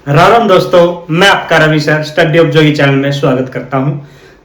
राम राम दोस्तों, मैं आपका Ravi sir study of Jogi channel में स्वागत करता हूं।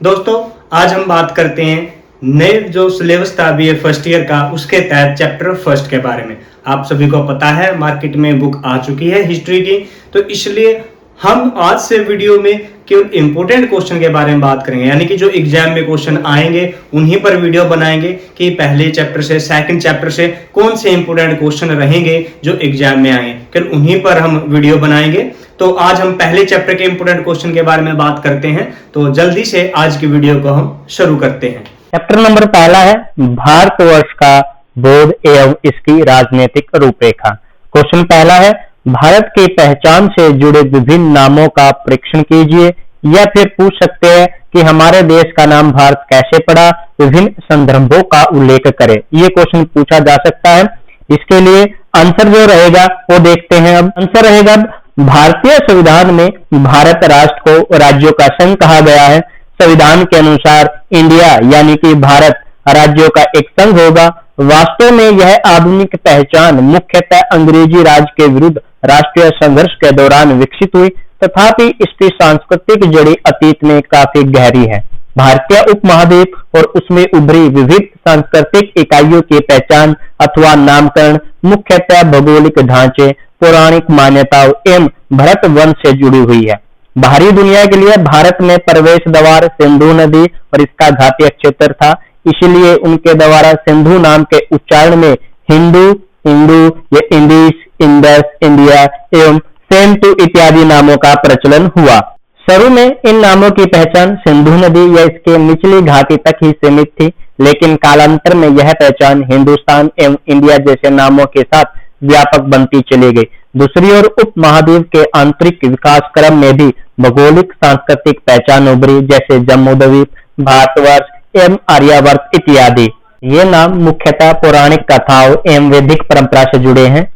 दोस्तों, आज हम बात करते हैं नए जो सिलेबस था बीए फर्स्ट ईयर का, उसके तहत चैप्टर फर्स्ट के बारे में। आप सभी को पता है मार्केट में बुक आ चुकी है हिस्ट्री की, तो इसलिए हम आज से वीडियो में केवल इंपोर्टेंट क्वेश्चन के बारे में बात करेंगे, यानी कि जो एग्जाम में क्वेश्चन आएंगे उन्हीं पर वीडियो बनाएंगे कि पहले चैप्टर से सेकंड चैप्टर से कौन से इंपोर्टेंट क्वेश्चन रहेंगे जो एग्जाम में आए, केवल उन्हीं पर हम वीडियो बनाएंगे। तो आज हम पहले चैप्टर के इंपोर्टेंट क्वेश्चन के बारे में बात करते हैं, तो जल्दी से आज की वीडियो को हम शुरू करते हैं। चैप्टर नंबर पहला है भारतवर्ष का बोध एवं इसकी राजनीतिक रूपरेखा। क्वेश्चन पहला है, भारत की पहचान से जुड़े विभिन्न नामों का परीक्षण कीजिए। या फिर पूछ सकते हैं कि हमारे देश का नाम भारत कैसे पड़ा, विभिन्न संदर्भों का उल्लेख करें। ये क्वेश्चन पूछा जा सकता है। इसके लिए आंसर जो रहेगा वो देखते हैं। अब आंसर रहेगा, भारतीय संविधान में भारत राष्ट्र को राज्यों का संघ कहा गया है। संविधान के अनुसार इंडिया यानी कि भारत राज्यों का एक संघ होगा। वास्तव में यह आधुनिक पहचान मुख्यतः अंग्रेजी राज के विरुद्ध राष्ट्रीय संघर्ष के दौरान विकसित हुई, तथापि इसकी सांस्कृतिक जड़ी अतीत में काफी गहरी है। भारतीय उपमहाद्वीप और उसमें उभरी विविध सांस्कृतिक इकाइयों की पहचान अथवा नामकरण मुख्यतः भौगोलिक ढांचे, पौराणिक मान्यताओं एवं भरत वंश से जुड़ी हुई है। बाहरी दुनिया के लिए भारत में प्रवेश द्वार सिंधु नदी और इसका घाटीय क्षेत्र था, इसलिए उनके द्वारा सिंधु नाम के उच्चारण में हिंदू, इंडू या इंडीज, इंडस, इंडिया एवं सेंटू इत्यादि नामों का प्रचलन हुआ। शुरू में इन नामों की पहचान सिंधु नदी या इसके निचली घाटी तक ही सीमित थी, लेकिन कालांतर में यह पहचान हिंदुस्तान एवं इंडिया जैसे नामों के साथ व्यापक बनती चली गई। दूसरी ओर उपमहाद्वीप के आंतरिक विकास क्रम में भी भौगोलिक सांस्कृतिक पहचान उभरी, जैसे जम्बूद्वीप, भारतवर्ष एवं आर्यावर्त इत्यादि। ये नाम मुख्यतः पौराणिक कथाओं एवं वैदिक परंपरा से जुड़े हैं।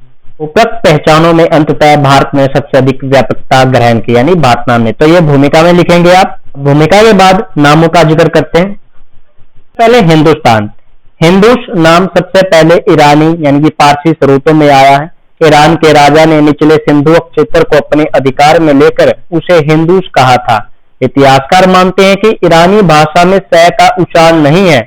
उपरोक्त पहचानों में अंततः भारत ने सबसे अधिक व्यापकता ग्रहण की, यानी भारत नाम ने। तो ये भूमिका में लिखेंगे आप। भूमिका के बाद नामों का जिक्र करते हैं। पहले हिंदुस्तान। हिंदुस नाम सबसे पहले ईरानी यानी कि पारसी स्रोतों में आया है। ईरान के राजा ने निचले सिंधु क्षेत्र को अपने अधिकार में लेकर उसे हिंदुस कहा था। इतिहासकार मानते हैं कि ईरानी भाषा में स का उच्चारण नहीं है,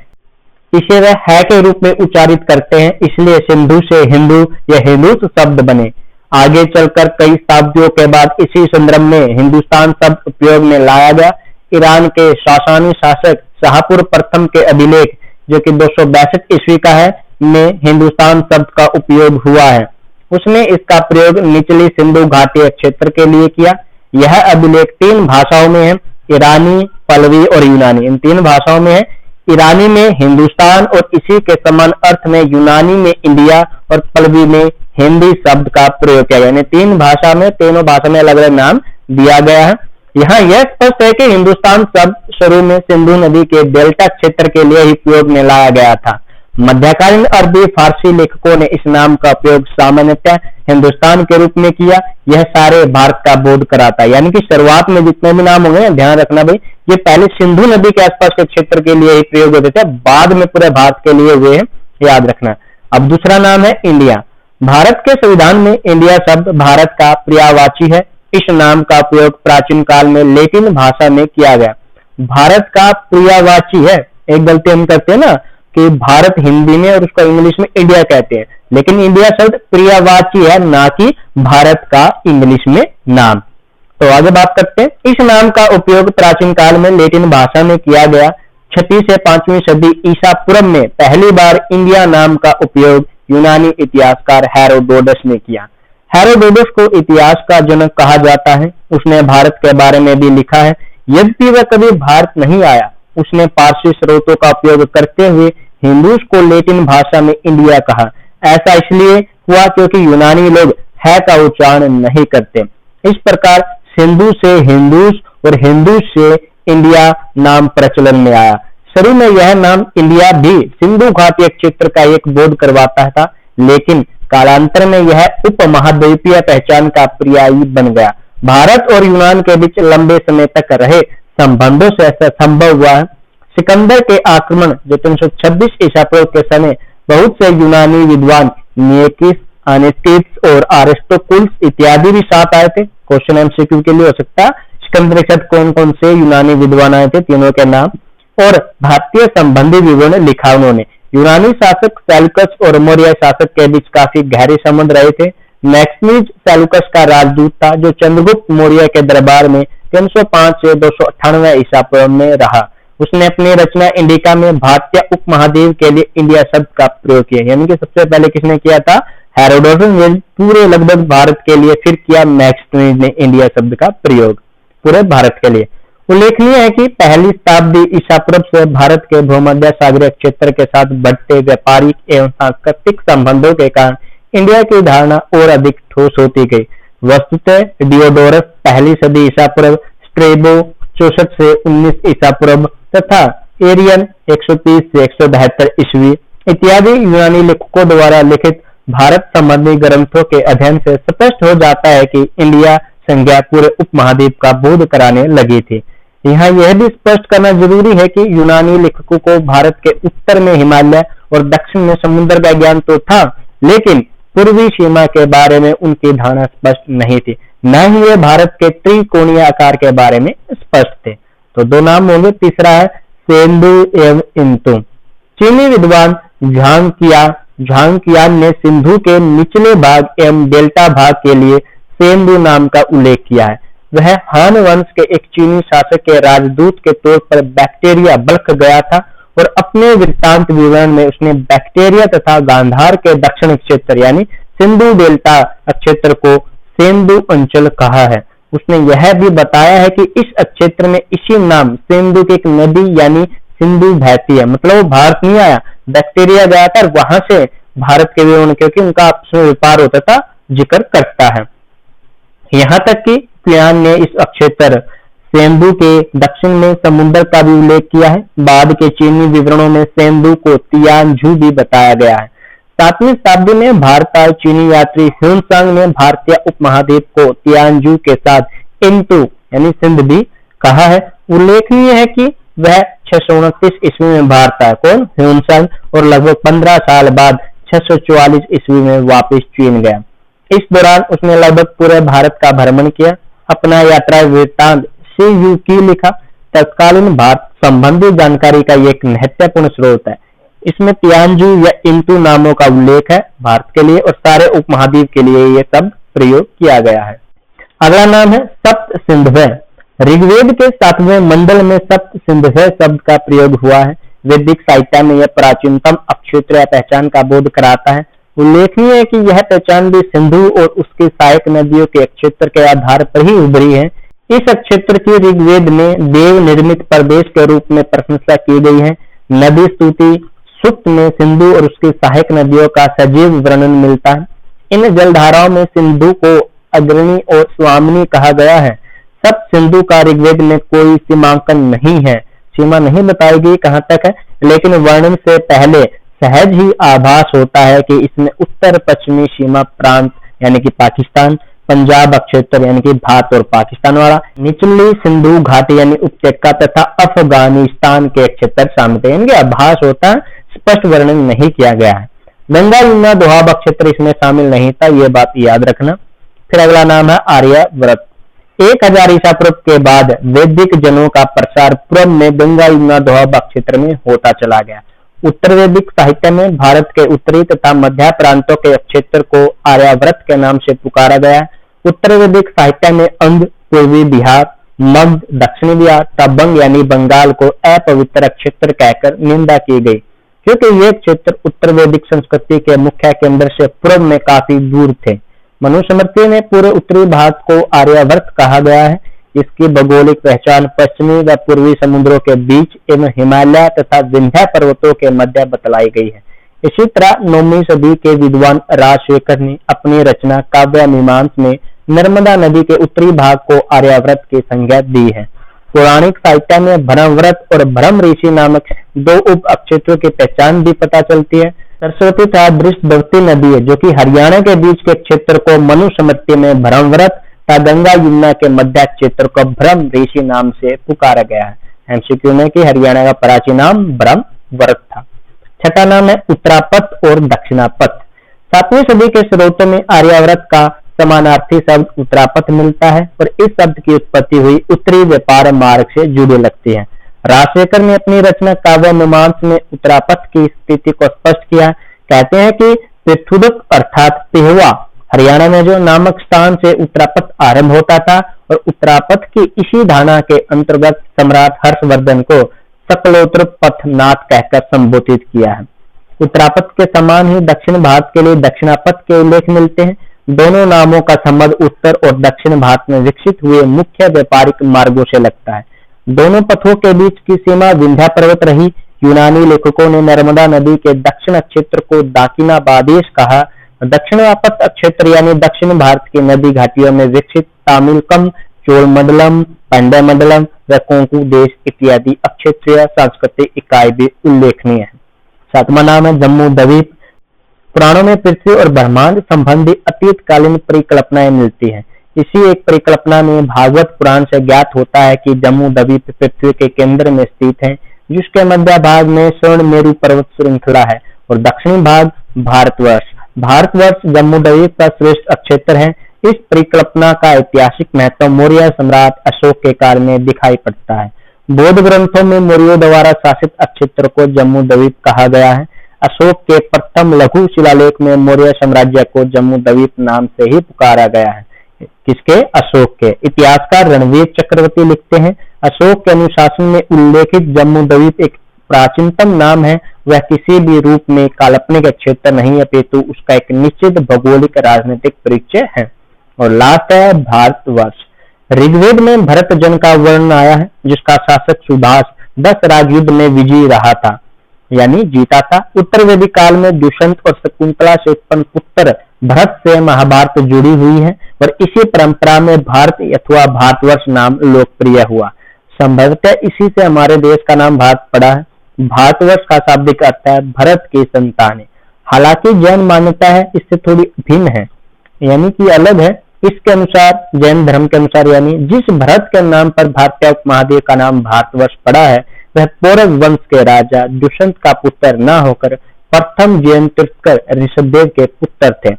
इसे वह है के रूप में उच्चारित करते हैं, इसलिए सिंधु से हिंदू या हिंदूस शब्द बने। आगे चलकर कई शताब्दियों के बाद इसी संदर्भ में हिंदुस्तान शब्द उपयोग में लाया गया। ईरान के सासानी शासक शाहपुर प्रथम के अभिलेख, जो कि 262 ईस्वी का है, में हिंदुस्तान शब्द का उपयोग हुआ है। उसने इसका प्रयोग निचली सिंधु घाटी क्षेत्र के लिए किया। यह अभिलेख 3 भाषाओं में है, ईरानी, पल्लवी और यूनानी। इन 3 भाषाओं में है। ईरानी में हिंदुस्तान और इसी के समान अर्थ में, यूनानी में इंडिया और पल्लवी में हिंदी शब्द का प्रयोग किया गया। यानी 3 भाषा में, तीनों भाषा में अलग अलग नाम दिया गया है। यहाँ यह स्पष्ट है कि हिंदुस्तान शब्द शुरू में सिंधु नदी के डेल्टा क्षेत्र के लिए ही उपयोग में लाया गया था। मध्यकालीन अरबी फारसी लेखकों ने इस नाम का उपयोग सामान्यतः हिंदुस्तान के रूप में किया। यह सारे भारत का बोध कराता है, यानी कि शुरुआत में जितने भी नाम होंगे, ध्यान रखना भाई, ये पहले सिंधु नदी के आसपास के क्षेत्र के लिए ही प्रयोग होते थे, बाद में पूरे भारत के लिए हुए हैं, याद रखना। अब दूसरा नाम है इंडिया। भारत के संविधान में इंडिया शब्द भारत का पर्यायवाची है। इस नाम का उपयोग प्राचीन काल में लैटिन भाषा में किया गया। भारत का पर्यायवाची है। एक गलती हम करते हैं ना कि भारत हिंदी में और उसको इंग्लिश में इंडिया कहते हैं, लेकिन इंडिया शब्द पर्यायवाची है, ना कि भारत का इंग्लिश में नाम। तो आगे बात करते हैं। इस नाम का उपयोग प्राचीन काल में लैटिन भाषा में किया गया। 6वीं से 5वीं सदी ईसा पूर्व में पहली बार इंडिया नाम का उपयोग यूनानी इतिहासकार हेरोडोटस ने किया। हेरोडोटस को इतिहास का जनक कहा जाता है। उसने भारत के बारे में भी लिखा है। यद्यपि वह कभी भारत नहीं आया, उसने पारसी स्रोतों का उपयोग करते हुए हिंदूस को लैटिन भाषा में इंडिया कहा। ऐसा इसलिए हुआ क्योंकि यूनानी लोग है का उच्चारण नहीं करते। इस प्रकार सिंधु से हिंदूस और हिंदू से इंडिया नाम प्रचलन में आया। शुरू में यह नाम इंडिया भी सिंधु घाटी क्षेत्र का एक बोध करवाता था, लेकिन कालांतर में यह उपमहाद्वीपीय पहचान का पर्यायी बन गया। भारत और यूनान के बीच लंबे समय तक रहे संबंधों से ऐसा संभव हुआ है। सिकंदर के आक्रमण जो 326 ईसा पूर्व के समय बहुत से यूनानी विद्वान निकिस, अनिस्टिड्स और अरिस्टोकुल्स इत्यादि भी साथ आए थे। क्वेश्चन एमसीक्यू के लिए हो सकता है। इसके अंतर्गत कौन कौन से यूनानी विद्वान आए थे, तीनों के नाम और भारतीय संबंधी विवरण लिखा उन्होंने। यूनानी शासक सेल्यूकस और मौर्य शासक के बीच काफी गहरे संबंध रहे थे। मैक्सिमिज सेल्यूकस का राजदूत था जो चंद्रगुप्त मौर्य के दरबार में 305 से 298 ईसा पूर्व में रहा। उसने अपनी रचना इंडिका में भारतीय उपमहाद्वीप के लिए इंडिया शब्द का प्रयोग किया, यानी कि सबसे पहले किसने किया था, हेरोडोटस ने पूरे लगभग भारत के लिए, फिर किया मैक्सिमिज ने इंडिया शब्द का प्रयोग पूरे भारत के लिए। उल्लेखनीय है कि पहली शताब्दी ईसा पूर्व से भारत के भूमध्य सागरीय क्षेत्र के साथ बढ़ते व्यापारिक एवं सांस्कृतिक संबंधों के कारण इंडिया की धारणा और अधिक ठोस होती गई। वस्तुतः डियोडोरस पहली सदी ईसा पूर्व, स्ट्रेबो 64 से 19 ईसा पूर्व तथा एरियन 130 से 172 ईस्वी इत्यादि यूनानी लेखकों द्वारा लिखित भारत संबंधी ग्रंथों के अध्ययन से स्पष्ट हो जाता है कि इंडिया संज्ञा पूरे उपमहाद्वीप का बोध कराने लगी थी। यहाँ यह भी स्पष्ट करना जरूरी है कि यूनानी लेखकों को भारत के उत्तर में हिमालय और दक्षिण में समुद्र का ज्ञान तो था, लेकिन पूर्वी सीमा के बारे में उनकी धारणा स्पष्ट नहीं थी, न ही ये भारत के त्रिकोणीय आकार के बारे में स्पष्ट थे। तो दो नाम होंगे। तीसरा है सेंदु एवं इंतु। चीनी विद्वान झांगकियान ने सिंधु के निचले भाग एवं डेल्टा भाग के लिए सेंदु नाम का उल्लेख किया है। वह हान वंश के एक चीनी शासक के राजदूत के तौर पर बैक्टेरिया बल्ख गया था और अपने वृत्तांत विवरण में उसने बैक्टेरिया तथा गांधार के दक्षिण क्षेत्र यानी सिंधु डेल्टा क्षेत्र को सेंदु अंचल कहा है। उसने यह भी बताया है कि इस क्षेत्र में इसी नाम सिंधु की एक नदी यानी सिंधु बहती है, मतलब वो भारत नहीं आया, बैक्टेरिया गया था, वहां से भारत के विवरण, क्योंकि उनका आपस में व्यापार होता था, जिक्र करता है। यहाँ तक कि क्लियान ने इस क्षेत्र सेंधु के दक्षिण में समुद्र का भी उल्लेख किया है। बाद के चीनी विवरणों में सेंधु को तियानझू भी बताया गया है। 7वीं शताब्दी में भारत आए चीनी यात्री ह्यूनसांग ने भारतीय उपमहाद्वीप को तियानझू के साथ इंतु यानी सिंध भी कहा है। उल्लेखनीय है कि वह 629 ईस्वी में भारत आया, कौन, ह्यूनसांग, और लगभग 15 साल बाद 644 ईस्वी में वापस चीन गया। इस दौरान उसने लगभग पूरे भारत का भ्रमण किया। अपना यात्रा वृत्तांत की लिखा। तत्कालीन भारत संबंधी जानकारी का एक महत्वपूर्ण स्रोत है। इसमें तियानझू या इंतु नामों का उल्लेख है भारत के लिए, और सारे उपमहाद्वीप के लिए ये शब्द प्रयोग किया गया है। अगला नाम है सप्त सिंधवय। ऋग्वेद के 7वें मंडल में सप्त सिंधवय शब्द का प्रयोग हुआ है। वैदिक साहित्य में यह प्राचीनतम अक्षेत्र या पहचान का बोध कराता है। उल्लेखनीय है कि यह पहचान भी सिंधु और उसकी सहायक नदियों के क्षेत्र के आधार पर ही उभरी है। इस क्षेत्र की ऋग्वेद में देव निर्मित प्रदेश के रूप में प्रशंसा की गई है। नदी स्तुति सूक्त में सिंधु और उसकी सहायक नदियों का सजीव वर्णन मिलता है। इन जलधाराओं में सिंधु को अग्रणी और स्वामिनी कहा गया है। सब सिंधु का ऋग्वेद में कोई सीमांकन नहीं है, सीमा नहीं बताई गई कहां तक है, लेकिन वर्णन से पहले सहज ही आभास होता है कि इसमें उत्तर पश्चिमी सीमा प्रांत यानी कि पाकिस्तान, पंजाब क्षेत्र यानी कि भारत और पाकिस्तान वाला, निचली सिंधु घाटी यानी उपत्यका तथा अफगानिस्तान के क्षेत्र शामिल है। यानी कि आभास होता है, स्पष्ट वर्णन नहीं किया गया है। गंगा यमुना दोआब क्षेत्र इसमें शामिल नहीं था, ये बात याद रखना। फिर अगला नाम है आर्यव्रत। 1000 ईसा पूर्व के बाद वैदिक जनों का प्रसार पूर्व में गंगा यमुना दोआब क्षेत्र में होता चला गया। उत्तर वैदिक साहित्य में भारत के उत्तरी तथा मध्य प्रांतों के क्षेत्र को आर्यावर्त के नाम से पुकारा गया। उत्तर वैदिक साहित्य में अंग, पूर्वी बिहार, मध्य, दक्षिणी बिहार, तबंग यानी बंगाल को अपवित्र क्षेत्र कहकर निंदा की गई, क्योंकि ये क्षेत्र उत्तर वैदिक संस्कृति के मुख्य केंद्र से पूर्व में काफी दूर थे। मनुस्मृति में पूरे उत्तरी भारत को आर्यावर्त कहा गया है। इसकी भौगोलिक पहचान पश्चिमी व पूर्वी समुद्रों के बीच एवं हिमालय तथा विंध्य पर्वतों के मध्य बतलाई गई है। इसी तरह 9वीं सदी के विद्वान राजशेखर ने अपनी रचना काव्य मीमांसा में नर्मदा नदी के उत्तरी भाग को आर्यावर्त की संज्ञा दी है। पौराणिक साहित्य में भ्रमव्रत और भ्रम ऋषि नामक 2 उप क्षेत्रों की पहचान भी पता चलती है। सरस्वती तथा दृष्टवती नदी है जो कि हरियाणा के बीच के क्षेत्र को मनुस्मृति में भ्रमव्रत तथा गंगा यमुना के मध्य क्षेत्र को भ्रम ऋषि नाम से पुकारा गया है। एमसीक्यू में कि हरियाणा का प्राचीन नाम भ्रमव्रत था। छठा नाम है उत्तरापथ और दक्षिणापथ। 7वीं सदी के स्रोतों में आर्यावर्त का समानार्थी शब्द उत्तरापथ मिलता है और इस शब्द की उत्पत्ति हुई उत्तरी व्यापार मार्ग से जुड़ी लगती है। राजशेखर ने अपनी रचना काव्य मीमांस में उत्तरापथ की स्थिति को स्पष्ट किया। कहते हैं कि पृथुदक अर्थात पेहवा हरियाणा में जो नामक स्थान से उत्तरापथ आरंभ होता था और उत्तरापथ की इसी धारणा के अंतर्गत सम्राट हर्षवर्धन को सकलोत्तर पथनाथ कहकर संबोधित किया है। उत्तरापथ के समान ही दक्षिण भारत के लिए दक्षिणापथ के उल्लेख मिलते हैं। दोनों नामों का संबंध उत्तर और दक्षिण भारत में विकसित हुए मुख्य व्यापारिक मार्गों से लगता है। दोनों पथों के बीच की सीमा विंध्या पर्वत रही। यूनानी लेखकों ने नर्मदा नदी के दक्षिण क्षेत्र को दाकिनाबादेश कहा। दक्षिणापथ क्षेत्र यानी दक्षिण भारत की नदी घाटियों में विकसित तामिलकम, चोलमंडलम, पांड्या मंडलम व कोंकू देश इत्यादि अक्षेत्रीय सांस्कृतिक इकाई भी उल्लेखनीय है। 7वां नाम है जम्मू द्वीप। पुराणों में पृथ्वी और ब्रह्मांड संबंधी अतीतकालीन परिकल्पनाएं मिलती हैं। इसी एक परिकल्पना में भागवत पुराण से ज्ञात होता है कि जम्मू द्वीप पृथ्वी के केंद्र में स्थित है, जिसके मध्य भाग में स्वर्ण मेरु पर्वत श्रृंखला है और दक्षिणी भाग भारतवर्ष। भारतवर्ष जम्मू द्वीप का श्रेष्ठ क्षेत्र है। इस परिकल्पना का ऐतिहासिक महत्व मौर्य सम्राट अशोक के काल में दिखाई पड़ता है। बौद्ध ग्रंथों में मौर्यों द्वारा शासित क्षेत्र को जम्मू द्वीप कहा गया है। अशोक के प्रथम लघु शिलालेख में मौर्य साम्राज्य को जम्मू द्वीप नाम से ही पुकारा गया है। किसके? अशोक के। इतिहासकार रणवीर चक्रवर्ती लिखते हैं, अशोक के अनुशासन में उल्लेखित जम्मू द्वीप एक प्राचीनतम नाम है। वह किसी भी रूप में काल्पनिक क्षेत्र नहीं अपितु उसका एक निश्चित भौगोलिक राजनीतिक परिचय है। और लास्ट है भारतवर्ष। ऋग्वेद में भरत जन का वर्णन आया है, जिसका शासक सुभाष 10 राजयुद्ध में विजयी रहा था, यानी जीता था। उत्तर वैदिक काल में दुष्यंत और शकुंतला से उत्पन्न पुत्र भरत से महाभारत जुड़ी हुई है और इसी परंपरा में भारत अथवा भारतवर्ष नाम लोकप्रिय हुआ। संभवतः इसी से हमारे देश का नाम भारत पड़ा है। भारतवर्ष का शाब्दिक अर्थ है भरत की संतान। हालांकि जैन मान्यता है इससे थोड़ी भिन्न है, यानी कि अलग है। इसके अनुसार, जैन धर्म के अनुसार, यानी जिस भरत के नाम पर भारतीय उपमहाद्वीप का नाम भारतवर्ष पड़ा है वह पौरव वंश के राजा दुष्यंत का पुत्र न होकर प्रथम जैन तीर्थंकर ऋषभदेव के पुत्र थे।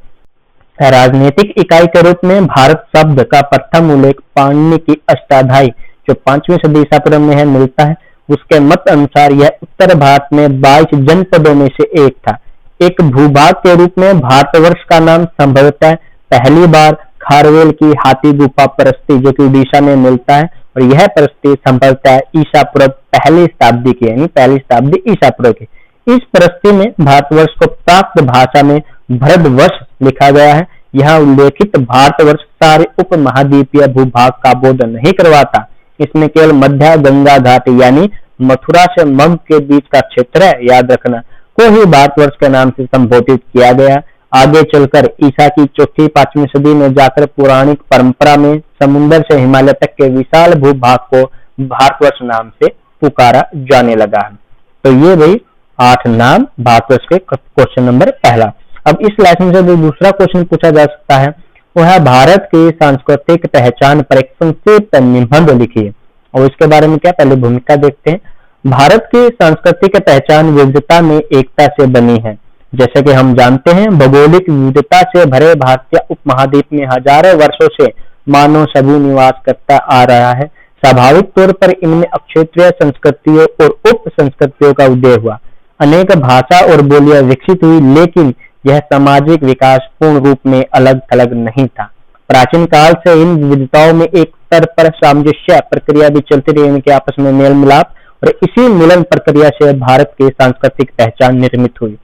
राजनीतिक इकाई के रूप में भारत शब्द का प्रथम उल्लेख पाणिनि की अष्टाध्यायी जो 5वीं सदी ईसा पूर्व में है मिलता है। उसके मत अनुसार यह उत्तर भारत में 22 जनपदों में से एक था। एक भूभाग के रूप में भारतवर्ष का नाम संभवतः पहली बार खारवेल की हाथी गुफा परस्ती जो कि उड़ीसा में मिलता है और यह परस्ती संभवतः ईसा पूर्व पहली शताब्दी की, यानी पहली शताब्दी ईसा पूर्व की। इस परस्ती में भारतवर्ष को प्राकृत भाषा में भरतवर्ष लिखा गया है। यहाँ उल्लेखित भारतवर्ष सारे उपमहाद्वीपीय भूभाग का बोध नहीं करवाता। इसमें केवल मध्य गंगा घाट यानी मथुरा से मग के बीच का क्षेत्र है, याद रखना, को ही भारतवर्ष के नाम से संबोधित किया गया। आगे चलकर ईसा की 4वीं-5वीं सदी में जाकर पौराणिक परंपरा में समुद्र से हिमालय तक के विशाल भूभाग को भारतवर्ष नाम से पुकारा जाने लगा। तो ये भाई 8 नाम भारतवर्ष के क्वेश्चन नंबर पहला। अब इस लेसन से जो दूसरा क्वेश्चन पूछा जा सकता है वह है भारत की सांस्कृतिक पहचान पर एक संक्षिप्त निबंध लिखिए। और इसके बारे में क्या, पहले भूमिका देखते हैं। भारत की सांस्कृतिक पहचान विविधता में एकता से बनी है। जैसे कि हम जानते हैं भौगोलिक विविधता से भरे भारतीय उपमहाद्वीप में हजारों वर्षों से मानव समूह निवास करता आ रहा है। स्वाभाविक तौर पर इनमें क्षेत्रीय संस्कृतियों और उप संस्कृतियों का उदय हुआ। अनेक भाषा और बोलियां विकसित हुई, लेकिन यह सामाजिक विकास पूर्ण रूप में अलग थलग नहीं था। प्राचीन काल से इन विविधताओं में एक स्तर पर सामंजस्य प्रक्रिया भी चलती रही, इनके आपस में मेल मिलाप, और इसी मिलन प्रक्रिया से भारत की सांस्कृतिक पहचान निर्मित हुई।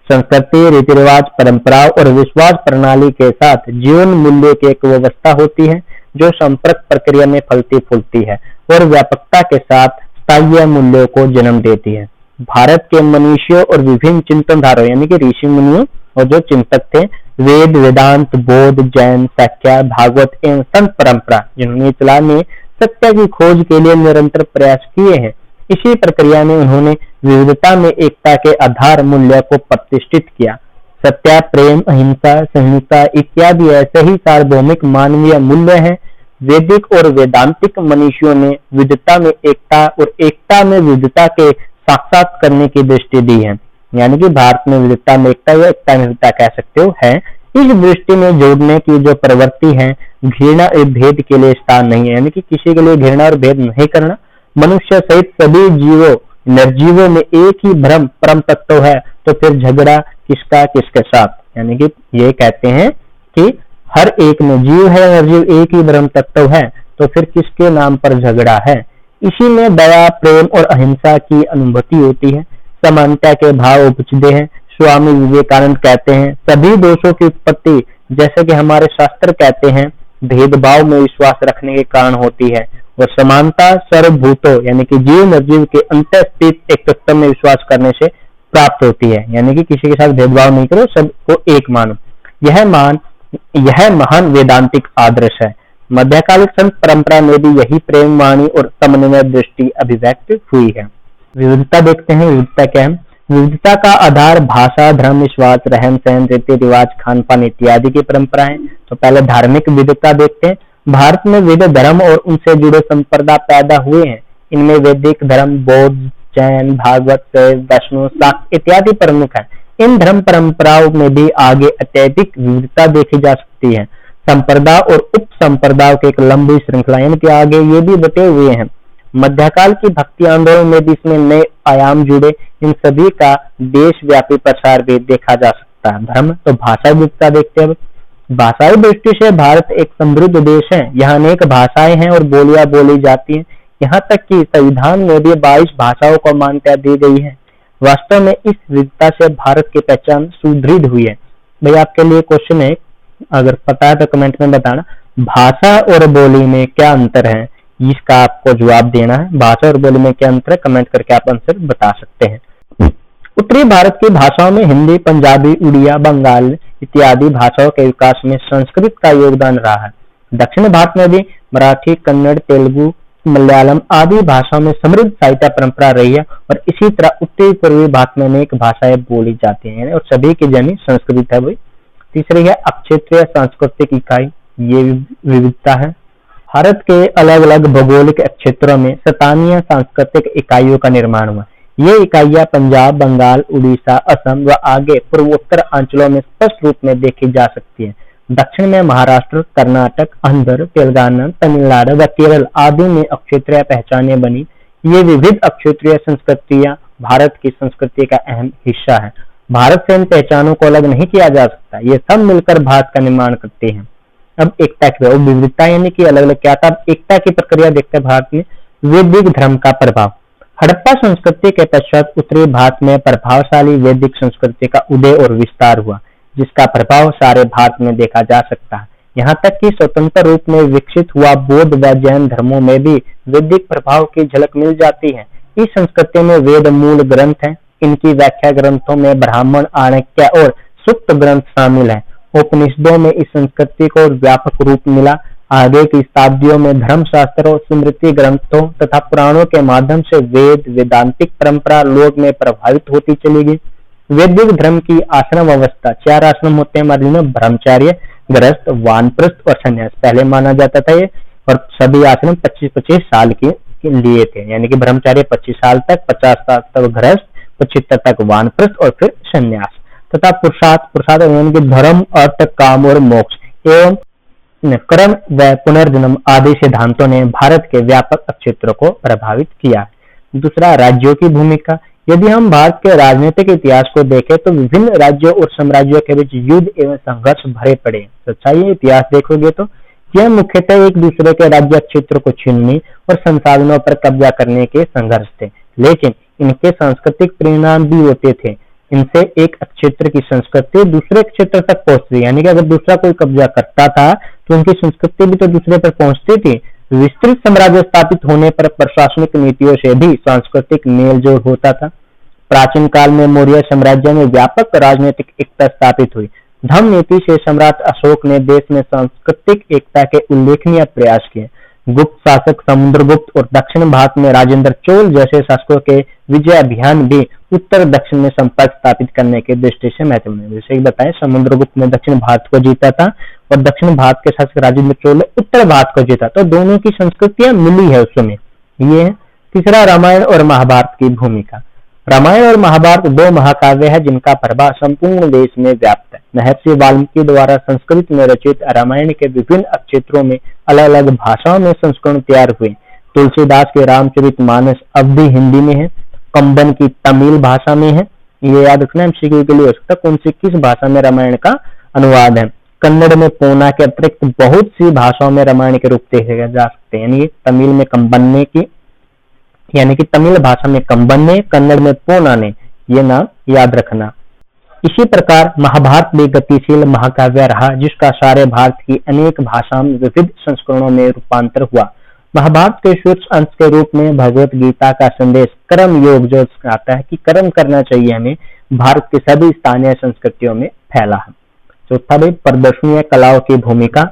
संस्कृति, रीति रिवाज, परंपराओं और विश्वास प्रणाली के साथ जीवन मूल्य की एक व्यवस्था होती है जो संपर्क प्रक्रिया में फलती फूलती है और व्यापकता के साथ स्थायी मूल्यों को जन्म देती है। भारत के मनीषियों और विभिन्न चिंतनधाराओं यानी कि ऋषि मुनियों और जो चिंतक थे, वेद, वेदांत, बौद्ध, जैन, शाक्य, भागवत एवं संत परंपरा जिन्होंने इस्लाम में सत्य की खोज के लिए निरंतर प्रयास किए हैं। इसी प्रक्रिया में उन्होंने विविधता में एकता के आधार मूल्य को प्रतिष्ठित किया। सत्य, प्रेम, अहिंसा, सहिष्णुता इत्यादि ऐसे ही सार्वभौमिक मानवीय मूल्य हैं। वैदिक और वेदांतिक मनीषियों ने विविधता में एकता और एकता में विविधता के साक्षात करने की दृष्टि दी है। यानी कि भारत में विविधता में एकता या एकता में विविधता कह सकते हो है। इस दृष्टि में जोड़ने की जो प्रवृत्ति है, घृणा और भेद के लिए स्थान नहीं है, यानी कि किसी के लिए घृणा और भेद नहीं करना। मनुष्य सहित सभी जीवों निर्जीवों में एक ही भ्रम परम तत्व है, तो फिर झगड़ा किसका किसके साथ, यानी कि ये कहते हैं कि हर एक में जीव है निर्जीव एक ही ब्रह्म तत्व है, तो फिर किसके नाम पर झगड़ा है। इसी में दया प्रेम और अहिंसा की अनुभूति होती है, समानता के भाव उपजते हैं। स्वामी विवेकानंद कहते हैं सभी दोषों की उत्पत्ति, जैसे कि हमारे शास्त्र कहते हैं, भेदभाव में विश्वास रखने के कारण होती है, और समानता सर्वभूतों यानी कि जीव निर्जीव के अंतर स्थित एक तत्व में विश्वास करने से प्राप्त होती है, यानी कि किसी के साथ भेदभाव नहीं करो, सबको एक मानो। यह महान वेदांतिक आदर्श है। मध्यकालिक संत परंपरा में भी यही प्रेम वाणी और समन्वय दृष्टि अभिव्यक्त हुई है। विविधता देखते हैं, विविधता क्या है। विविधता का आधार भाषा, धर्म, विश्वास, रहन सहन, रीति रिवाज, खान पान इत्यादि की परंपराएं। तो पहले धार्मिक विविधता देखते हैं। भारत में विविध धर्म और उनसे जुड़े संप्रदाय पैदा हुए हैं। इनमें वैदिक धर्म, बौद्ध, जैन, भागवत, वैष्णव, शाक्त इत्यादि प्रमुख हैं। इन धर्म परंपराओं में भी आगे अत्यधिक विविधता देखी जा सकती है। संप्रदाय और उप संप्रदाय की एक लंबी श्रृंखला, यानी कि आगे ये भी बटे हुए हैं। मध्यकाल की भक्ति आंदोलन में भी इसमें नए आयाम जुड़े। इन सभी का देशव्यापी प्रसार भी देखा जा सकता है। धर्म तो भाषा विविधता देखते हैं। भाषाई दृष्टि से भारत एक समृद्ध देश है। यहाँ अनेक भाषाएं हैं और बोलियां बोली जाती हैं। यहाँ तक कि संविधान में भी 22 भाषाओं को मान्यता दी गई है। वास्तव में इस विविधता से भारत की पहचान सुदृढ़ हुई है। भाई आपके लिए क्वेश्चन है, अगर पता है तो कमेंट में बताना, भाषा और बोली में क्या अंतर है, इसका आपको जवाब देना है। भाषा और बोली में क्या अंतर है, कमेंट करके आप आंसर बता सकते हैं। उत्तरी भारत की भाषाओं में हिंदी, पंजाबी, उड़िया, बंगाल इत्यादि भाषाओं के विकास में संस्कृत का योगदान रहा है। दक्षिण भारत में भी मराठी, कन्नड़, तेलुगु, मलयालम आदि भाषाओं में समृद्ध साहित्य परंपरा रही है, और इसी तरह उत्तरी पूर्वी भारत में अनेक भाषाएं बोली जाती हैं, और सभी की जनी संस्कृत है। भाई तीसरी है अक्षेत्रीय सांस्कृतिक इकाई, ये विविधता है। भारत के अलग अलग भौगोलिक क्षेत्रों में स्थानीय सांस्कृतिक इकाइयों का निर्माण हुआ। ये इकाइयां पंजाब, बंगाल, उड़ीसा, असम व आगे पूर्वोत्तर अंचलों में स्पष्ट रूप में देखी जा सकती है। दक्षिण में महाराष्ट्र, कर्नाटक, आंध्र, तेलंगाना, तमिलनाडु व केरल आदि में अक्षेत्रीय पहचानें बनी। ये विविध अक्षेत्रीय संस्कृतियां भारत की संस्कृति का अहम हिस्सा है। भारत से इन पहचानों को अलग नहीं किया जा सकता, ये सब मिलकर भारत का निर्माण करते हैं। अब एकता की विविधता यानी कि अलग अलग क्या था, एकता की प्रक्रिया देखते हैं। भारत में वैदिक धर्म का प्रभाव। हड़प्पा संस्कृति के पश्चात उत्तरी भारत में प्रभावशाली वैदिक संस्कृति का उदय और विस्तार हुआ, जिसका प्रभाव सारे भारत में देखा जा सकता है। यहाँ तक कि स्वतंत्र रूप में विकसित हुआ बौद्ध व जैन धर्मों में भी वैदिक प्रभाव की झलक मिल जाती है। इस संस्कृति में वेद मूल ग्रंथ हैं। इनकी व्याख्या ग्रंथों में ब्राह्मण, आर्णक्य और सूक्त ग्रंथ शामिल हैं। उपनिषदों में इस संस्कृति को व्यापक रूप मिला। आगे की शताब्दियों में धर्मशास्त्रों, स्मृति ग्रंथों तथा पुराणों के माध्यम से वेदांतिक परंपरा लोक में प्रभावित होती चली गई। वैदिक धर्म की आश्रम अवस्था 4 आश्रम होते हैं हमारे में, ब्रह्मचर्य, गृहस्थ, वानप्रस्थ और संन्यास पहले माना जाता था ये, और सभी आश्रम 25-25 साल के लिए थे, यानी कि ब्रह्मचर्य 25 साल तक, 50 साल तक गृहस्थ, 75 तक वानप्रस्थ और फिर संन्यास तथा पुरुषार्थ यानी कि धर्म, अर्थ, काम और मोक्ष एवं कर्म व पुनर्जन्म आदि सिद्धांतों ने भारत के व्यापक क्षेत्रों को प्रभावित किया। दूसरा, राज्यों की भूमिका। यदि हम भारत के राजनीतिक इतिहास को देखें तो विभिन्न राज्यों और साम्राज्यों के बीच युद्ध एवं संघर्ष भरे पड़े। सच्चाई इतिहास देखोगे तो यह मुख्यतः एक दूसरे के राज्य क्षेत्र को छीनने और संसाधनों पर कब्जा करने के संघर्ष थे, लेकिन इनके सांस्कृतिक परिणाम भी होते थे। इनसे एक क्षेत्र की संस्कृति दूसरे क्षेत्र तक पहुंचती, यानी कि अगर दूसरा कोई कब्जा करता था तो उनकी संस्कृति भी तो दूसरे पर पहुंचती थी। विस्तृत साम्राज्य स्थापित होने पर प्रशासनिक नीतियों से भी सांस्कृतिक मेलजोल होता था। प्राचीन काल में मौर्य साम्राज्य में व्यापक राजनीतिक एकता स्थापित हुई। धर्म नीति से सम्राट अशोक ने देश में सांस्कृतिक एकता के उल्लेखनीय प्रयास किए। गुप्त शासक समुद्रगुप्त और दक्षिण भारत में राजेंद्र चोल जैसे शासकों के विजय अभियान भी उत्तर दक्षिण में संपर्क स्थापित करने की दृष्टि से महत्वपूर्ण है। जैसे बताएं, समुद्रगुप्त ने दक्षिण भारत को जीता था और दक्षिण भारत के शासक राजेंद्र चोल ने उत्तर भारत को जीता, तो दोनों की संस्कृतियां मिली है उस समय। ये है। तीसरा, रामायण और महाभारत की भूमिका। रामायण और महाभारत दो महाकाव्य है जिनका प्रभाव संपूर्ण देश में व्याप्त है। महर्षि वाल्मीकि द्वारा संस्कृत में रचित रामायण के विभिन्न क्षेत्रों में अलग अलग भाषाओं में संस्करण तैयार हुए। तुलसीदास के रामचरितमानस अवधी हिंदी में है, कंबन की तमिल भाषा में है। ये याद रखना एमसीक्यू के लिए हो सकता है, कौन सी किस भाषा में रामायण का अनुवाद है। कन्नड़ में पोना के अतिरिक्त बहुत सी भाषाओं में रामायण के रूप देखे जा सकते हैं। यानी तमिल में कंबन्ने की, यानी कि तमिल भाषा में कंबन्ने, कन्नड़ में पोना ने, ये नाम याद रखना। इसी प्रकार महाभारत भी गतिशील महाकाव्य रहा जिसका सारे भारत की अनेक भाषाओं में विविध संस्करणों में रूपांतर हुआ। महाभारत के शीर्ष अंश के रूप में भगवत गीता का संदेश कर्म योग जो आता है कि कर्म करना चाहिए हमें, भारत की सभी स्थानीय संस्कृतियों में फैला है। चौथा भाई प्रदर्शनीय कलाओं की भूमिका।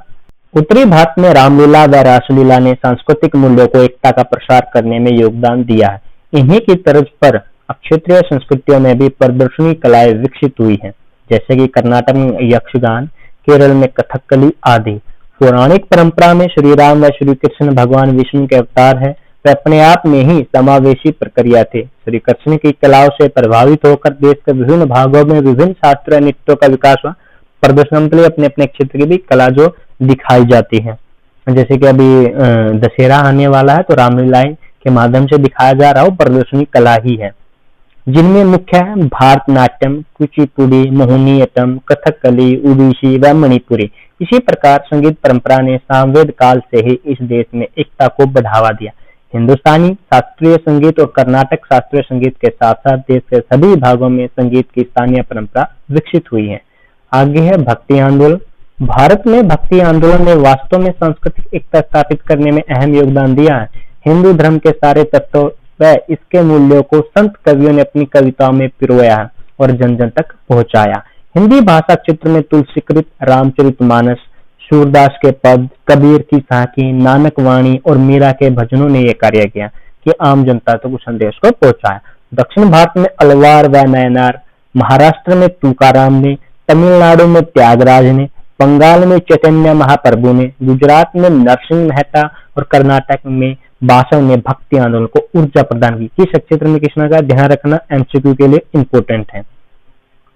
उत्तरी भारत में रामलीला व रासलीला ने सांस्कृतिक मूल्यों को एकता का प्रसार करने में योगदान दिया है। इन्हीं की तर्ज पर क्षेत्रीय संस्कृतियों में भी प्रदर्शनी कलाएं विकसित हुई हैं, जैसे कि कर्नाटक में यक्षगान, केरल में कथकली आदि। पौराणिक परंपरा में श्री राम व श्री कृष्ण भगवान विष्णु के अवतार है, वे अपने आप में ही समावेशी प्रक्रिया थे। श्री कृष्ण की कलाओं से प्रभावित होकर देश के विभिन्न भागों में विभिन्न शास्त्रीय नृत्यों का विकास हुआ। प्रदर्शन के लिए अपने अपने क्षेत्र की भी कला जो दिखाई जाती है, जैसे कि अभी दशहरा आने वाला है तो रामलीलाएं के माध्यम से दिखाया जा रहा हो प्रदर्शनी कला ही है, जिनमें मुख्य है भारतनाट्यम, कुचिपुड़ी, मोहिनीअट्टम, कथकली, ओडिसी व मणिपुरी। इसी प्रकार संगीत परंपरा ने सामवेद काल से ही इस देश में एकता को बढ़ावा दिया। हिंदुस्तानी शास्त्रीय संगीत और कर्नाटक शास्त्रीय संगीत के साथ साथ देश के सभी भागों में संगीत की स्थानीय परंपरा विकसित हुई है। आगे है भक्ति आंदोलन। भारत में भक्ति आंदोलन ने वास्तव में सांस्कृतिक एकता स्थापित करने में अहम योगदान दिया है। हिंदू धर्म के सारे तत्वों व इसके मूल्यों को संत कवियों ने अपनी कविताओं में पिरोया है और जन जन तक पहुंचाया। हिंदी भाषा क्षेत्र में तुलसीकृत, रामचरितमानस, सूरदास के पद, कबीर की साखी, नानक वाणी और मीरा के भजनों ने यह कार्य किया कि आम जनता तक उस संदेश को पहुंचाया। दक्षिण भारत में अलवार व नयनार, महाराष्ट्र में तुकाराम ने, तमिलनाडु में त्यागराज ने, बंगाल में चैतन्य महाप्रभु ने, गुजरात में नरसिंह मेहता और कर्नाटक में बासव ने भक्ति आंदोलन को ऊर्जा प्रदान की। किस क्षेत्र में किसने का ध्यान रखना एमसीक्यू के लिए इंपोर्टेंट है।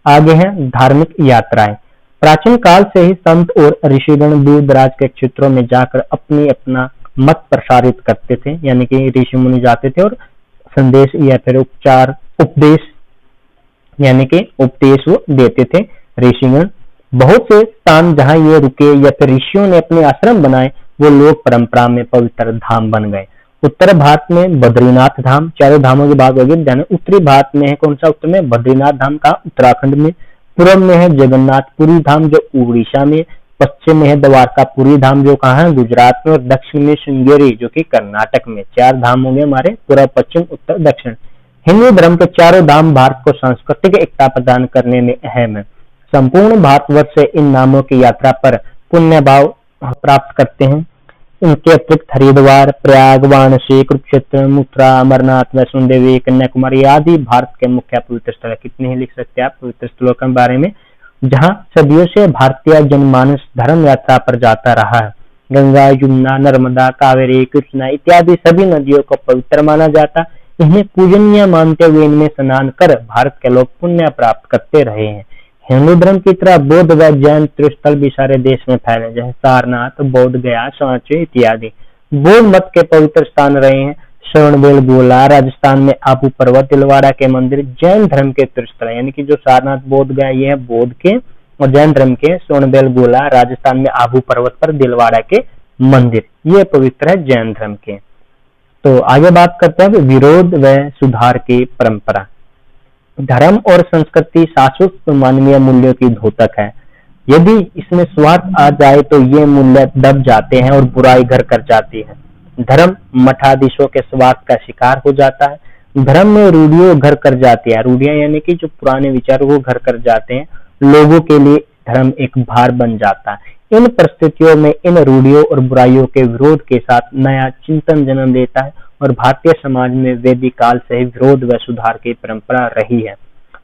आगे है धार्मिक यात्राएं। प्राचीन काल से ही संत और ऋषिगण दूर दराज के क्षेत्रों में जाकर अपना मत प्रसारित करते थे, यानी कि ऋषि मुनि जाते थे और संदेश या फिर उपदेश यानी कि उपदेश वो देते थे ऋषिगण। बहुत से स्थान जहां ये रुके या फिर ऋषियों ने अपने आश्रम बनाए वो लोक परंपरा में पवित्र धाम बन गए। उत्तर भारत में बद्रीनाथ धाम, चारों धामों की बात होगी ध्यान। उत्तरी भारत में है कौन सा? उत्तर में बद्रीनाथ धाम का उत्तराखंड में, पूर्व में है जगन्नाथपुरी धाम जो उड़ीसा में, पश्चिम में है द्वारकापुरी धाम जो कहाँ है? गुजरात में, और दक्षिण में श्रृंगेरी जो कि कर्नाटक में। चार धाम होंगे हमारे, पूर्व, पश्चिम, उत्तर, दक्षिण। हिंदू धर्म के चारों धाम भारत को सांस्कृतिक एकता प्रदान करने में अहम है। संपूर्ण भारतवर्ष से इन नामों की यात्रा पर पुण्य भाव प्राप्त करते हैं। इनके अतिरिक्त हरिद्वार, प्रयाग, वाराणसी, कुरुक्षेत्र, मथुरा, अमरनाथ, वैष्णो देवी, कन्याकुमारी आदि भारत के मुख्य पवित्र स्थल। कितने ही लिख सकते हैं आप पवित्र स्थलों के बारे में, जहां सदियों से भारतीय जनमानस धर्म यात्रा पर जाता रहा है। गंगा, यमुना, नर्मदा, कावेरी, कृष्णा इत्यादि सभी नदियों को पवित्र माना जाता, इन्हें पूजनीय मानते हुए इनमें स्नान कर भारत के लोग पुण्य प्राप्त करते रहे हैं। हिंदू धर्म की तरह बौद्ध व जैन तीर्थस्थल भी सारे देश में फैले, जैसे सारनाथ, बोध गया, सांची इत्यादि। बौद्ध मत के पवित्र स्थान रहे हैं श्रवणबेल गोला राजस्थान में, आबू पर्वत, दिलवाड़ा के मंदिर। जैन धर्म के तीर्थस्थल यानी कि जो सारनाथ, बोध गया ये है बौद्ध के, और जैन धर्म के श्रवणबेल गोला राजस्थान में, आबू पर्वत पर दिलवाड़ा के मंदिर ये पवित्र है जैन धर्म के। तो आगे बात करते हैं विरोध व सुधार की परंपरा। धर्म और संस्कृति शाश्वत मानवीय मूल्यों की द्योतक है। यदि इसमें स्वार्थ आ जाए तो ये मूल्य दब जाते हैं और बुराई घर कर जाती है। धर्म मठाधीशों के स्वार्थ का शिकार हो जाता है। धर्म में रूढ़ियों घर कर जाती है। रूढ़ियां यानी कि जो पुराने विचारों को घर कर जाते हैं। लोगों के लिए धर्म एक भार बन जाता है। इन परिस्थितियों में इन रूढ़ियों और बुराइयों के विरोध के साथ नया चिंतन जन्म लेता है और भारतीय समाज में वैदिक काल से ही विरोध व सुधार की परंपरा रही है।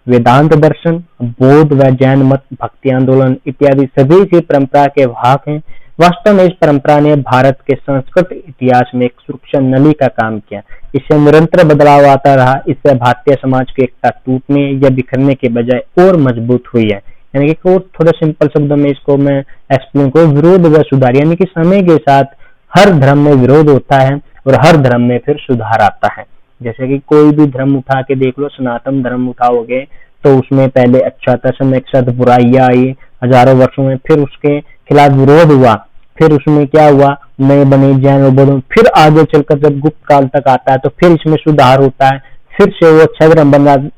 वेदांत दर्शन, बौद्ध व जैन मत, भक्ति आंदोलन इत्यादि सभी इसी परंपरा के भाग हैं। वास्तव में इस परंपरा ने भारत के सांस्कृतिक इतिहास में एक सुरक्षा नली का काम किया। इससे निरंतर बदलाव आता रहा। इससे भारतीय समाज की एकता टूटने या बिखरने के बजाय और मजबूत हुई है। यानी कि और थोड़ा सिंपल शब्दों में इसको मैं एक्सप्लेन करूं, विरोध व सुधार, यानी कि समय के साथ हर धर्म में विरोध होता है और हर धर्म में फिर सुधार आता है। जैसे कि कोई भी धर्म उठा के देख लो, सनातन धर्म उठाओगे तो उसमें पहले अच्छा था, समय के साथ बुराइयां आई हजारों वर्षों में, फिर उसके खिलाफ विरोध हुआ, फिर उसमें क्या हुआ, नए बने जैन और बौद्ध, फिर आगे चलकर जब गुप्त काल तक आता है तो फिर इसमें सुधार होता है, फिर से वो अच्छा धर्म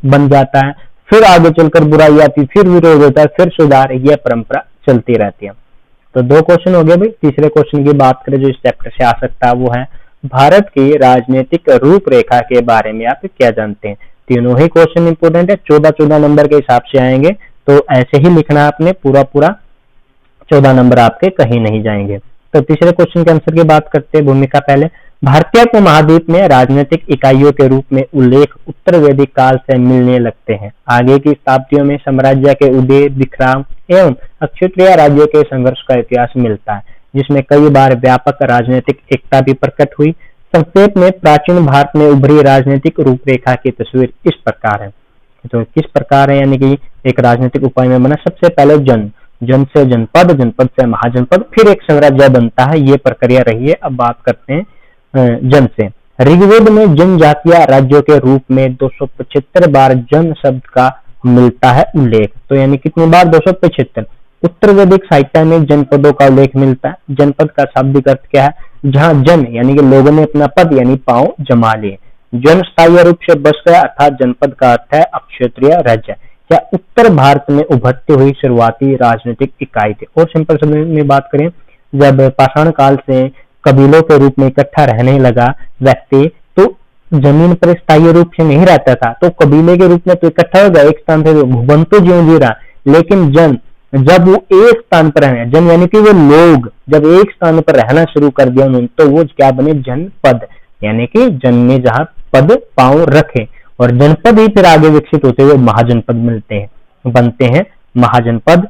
बन जाता है, फिर आगे चलकर बुराई आती, फिर विरोध होता है, फिर सुधार, यह परंपरा चलती रहती है। तो दो क्वेश्चन हो गए भाई। तीसरे क्वेश्चन की बात करें जो इस चैप्टर से आ सकता है वो है भारत की राजनीतिक रूपरेखा के बारे में आप क्या जानते हैं। तीनों ही क्वेश्चन इंपोर्टेंट है, 14 नंबर के हिसाब से आएंगे, तो ऐसे ही लिखना है आपने, पूरा 14 नंबर आपके कहीं नहीं जाएंगे। तो तीसरे क्वेश्चन के आंसर की बात करते हैं। भूमिका पहले, भारतीय उपमहाद्वीप में राजनीतिक इकाइयों के रूप में उल्लेख उत्तर वैदिक काल से मिलने लगते हैं। आगे की शताब्दियों में साम्राज्य के उदय, विक्राम एवं अक्षत्रिय राज्यों के संघर्ष का इतिहास मिलता है, जिसमें कई बार व्यापक राजनीतिक एकता भी प्रकट हुई। संक्षेप में प्राचीन भारत में उभरी राजनीतिक रूपरेखा की तस्वीर इस प्रकार है। तो किस प्रकार है, यानी कि एक राजनीतिक उपाय में बना, सबसे पहले जन से जनपद, जनपद से महाजनपद, फिर एक साम्राज्य बनता है, ये प्रक्रिया रही है। अब बात करते हैं जन से। ऋग्वेद में जनजातीय राज्यों के रूप में 275 बार जन शब्द का मिलता है उल्लेख। तो यानी कितनी बार, 275। उत्तर वैदिक साहित्य में जनपदों का उल्लेख मिलता है। जनपद का शाब्दिक अर्थ क्या है, जहां जन यानी कि लोगों ने अपना पद यानी पांव जमा लिए। जन स्थायी रूप से बस गया, अर्थात जनपद का अर्थ है अक्षत्रिय राज्य या उत्तर भारत में उभरती हुई शुरुआती राजनीतिक इकाई थी। और सिंपल शब्द में बात करें, जब पाषाण काल से कबीलों के रूप में इकट्ठा रहने लगा व्यक्ति, तो जमीन पर स्थायी रूप से नहीं रहता था, तो कबीले के रूप में तो इकट्ठा हो गया एक स्थान से, भुवन तो ज्यों जी रहा, लेकिन जन जब वो एक स्थान पर रहने, जन यानी कि वो लोग जब एक स्थान पर रहना शुरू कर दिया उन्होंने, तो वो क्या बने, जनपद, यानी कि जन में जहां पद पांव रखे, और जनपद ही फिर आगे विकसित होते हुए महाजनपद बनते हैं महाजनपद,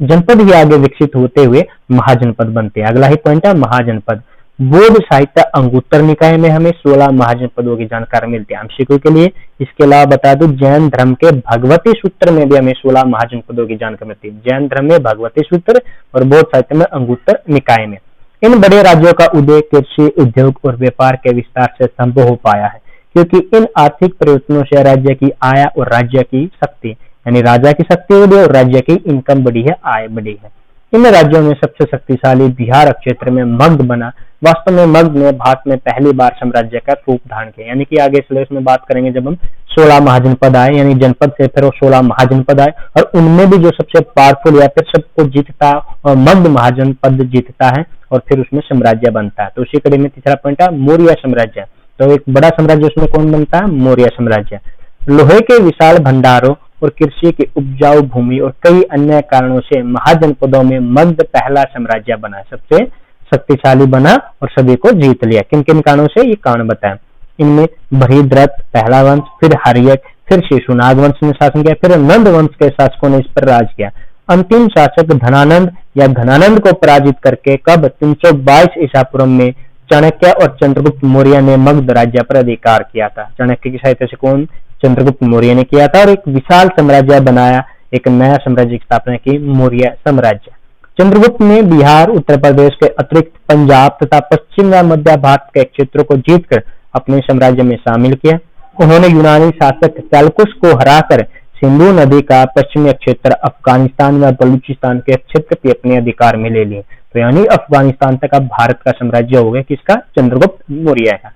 जनपद ही आगे विकसित होते हुए महाजनपद बनते हैं। अगला ही पॉइंट है महाजनपद। बौद्ध साहित्य अंगुत्तर निकाय में हमें 16 महाजनपदों की जानकारी मिलती है आंशिकों के लिए। इसके अलावा बता दूं, जैन धर्म के भगवती सूत्र में भी हमें 16 महाजनपदों की जानकारी मिलती है। जैन धर्म में भगवती सूत्र और बौद्ध साहित्य में अंगुत्तर निकाय में। इन बड़े राज्यों का उदय कृषि, उद्योग और व्यापार के विस्तार से संभव हो पाया है, क्योंकि इन आर्थिक परिवर्तनों से राज्य की आय और राज्य की शक्ति, यानी राजा की शक्ति बढ़ी और राज्य की इनकम बढ़ी है, आय बढ़ी है। इन राज्यों में सबसे शक्तिशाली बिहार क्षेत्र में मगध बना। वास्तव में मगध ने भारत में पहली बार साम्राज्य का रूप धारण किया, यानी कि आगे सिलेबस में बात करेंगे जब हम 16 महाजनपद आए, यानी जनपद से फिर 16 महाजनपद आए, और उनमें भी जो सबसे पावरफुल या फिर सबको जीतता और मगध महाजनपद जीतता है और फिर उसमें साम्राज्य बनता है। तो उसी कड़ी में तीसरा पॉइंट है मौर्य साम्राज्य। तो एक बड़ा साम्राज्य उसमें कौन बनता है, मौर्य साम्राज्य। लोहे के विशाल भंडारों और कृषि की उपजाऊ भूमि और कई अन्य कारणों से महाजनपदों में मगध पहला साम्राज्य बना, सबसे शक्तिशाली बना और सभी को जीत लिया। किन किन कारणों से, ये कारण बताएं। इनमें भरीद्रथ पहला वंश, फिर हर्यक, फिर शिशुनाग वंश ने शासन किया, फिर नंद वंश के शासकों ने इस पर राज किया। अंतिम शासक धनानंद या घनानंद को पराजित करके कब 322 ईसा पूर्व में चाणक्य और चंद्रगुप्त मौर्य ने मगध राज्य पर अधिकार किया था। चाणक्य की सहायता से कौन, चंद्रगुप्त मौर्य ने किया था, और एक विशाल साम्राज्य बनाया, एक नया साम्राज्य की स्थापना की, मौर्य साम्राज्य। चंद्रगुप्त ने बिहार, उत्तर प्रदेश के अतिरिक्त पंजाब तथा पश्चिम व मध्य भारत के क्षेत्रों को जीतकर अपने साम्राज्य में शामिल किया। उन्होंने यूनानी शासक सेल्युकस को हराकर सिंधु नदी का पश्चिमी क्षेत्र, अफगानिस्तान व बलूचिस्तान के क्षेत्र भी अपने अधिकार में ले लिए। तो यानी अफगानिस्तान तक अब भारत का साम्राज्य हो गया, किसका, चंद्रगुप्त मौर्य का।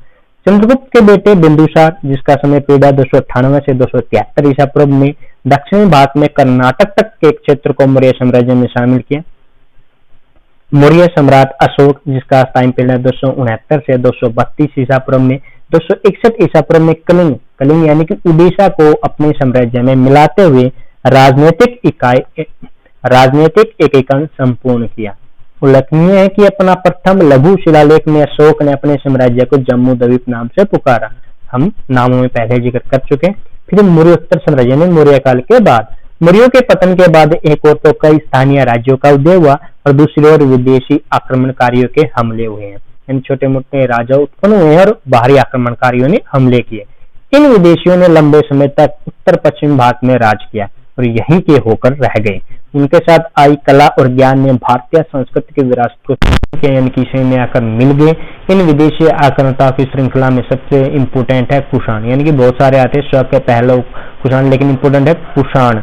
चंद्रगुप्त के बेटे बिंदुसार, जिसका समय पीढ़ा 298 से 273 ईसा पूर्व में दक्षिणी भारत में कर्नाटक तक के क्षेत्र को मौर्य साम्राज्य में शामिल किया। मौर्य सम्राट अशोक, जिसका टाइम पीरियड 269 से 232 ईसा पूर्व में, 261 ईसा पूर्व में कलिंग यानी कि उड़ीसा को अपने साम्राज्य में मिलाते हुए राजनीतिक एकीकरण संपूर्ण किया। उल्लेखनीय है कि अपना प्रथम लघु शिलालेख में अशोक ने अपने साम्राज्य को जम्मू द्वीप नाम से पुकारा। हम नामों में पहले जिक्र कर चुके। फिर मौर्योत्तर साम्राज्य में मौर्य काल के बाद मौर्यों के पतन के बाद एक ओर तो कई स्थानीय राज्यों का उदय हुआ और दूसरी ओर विदेशी आक्रमणकारियों के हमले हुए हैं। इन छोटे मोटे राजा उत्पन्न हुए और बाहरी आक्रमणकारियों ने हमले किए। इन विदेशियों ने लंबे समय तक उत्तर पश्चिम भारत में राज किया और यहीं के होकर रह गए। उनके साथ आई कला और ज्ञान ने भारतीय संस्कृति की विरासत को किसी में आकर मिल गए। इन विदेशी आक्रामकताओं की श्रृंखला में सबसे इम्पोर्टेंट है कुषाण, यानी कि बहुत सारे आते हैं शक है पहला कुषाण, लेकिन इम्पोर्टेंट है कुषाण।